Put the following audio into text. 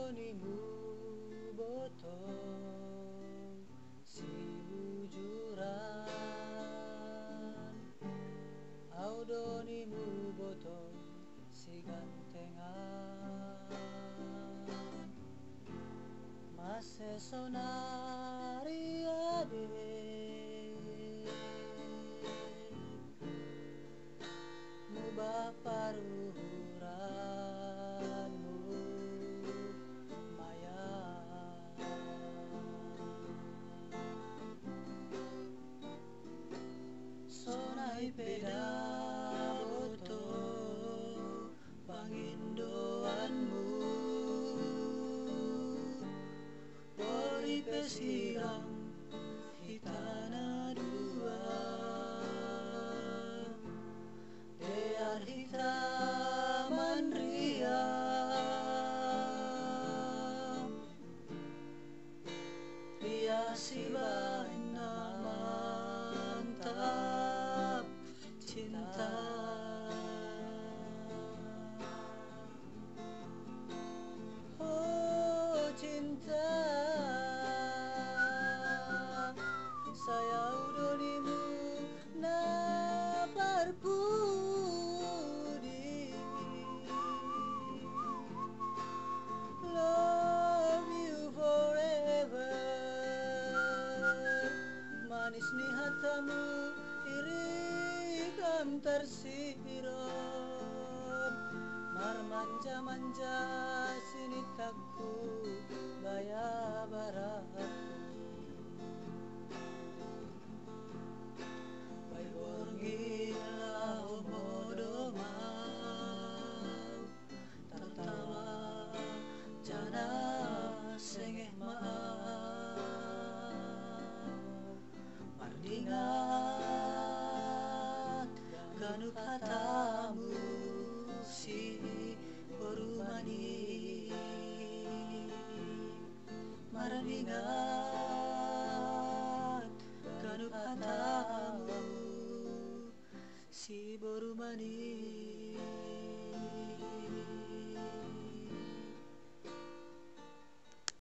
Audonimu boto si bujuran, Audonimu boto si gantengan, Mase sonari ade mubah paruhuranmu maya, sonai peda boto pangindoanmu bori pesirang hitana dua dear hitaman ria si bana mantap cinta, oh cinta saya Audonimu na parpudi, love you forever, manis ni hatamu irikam tersiram, mar manja-manja sini takku baya baraku, bai borgila homodo mau tertawa jana sengeh maau mardingat kanu katamu si borumani, mardingat kanu katamu si borumani.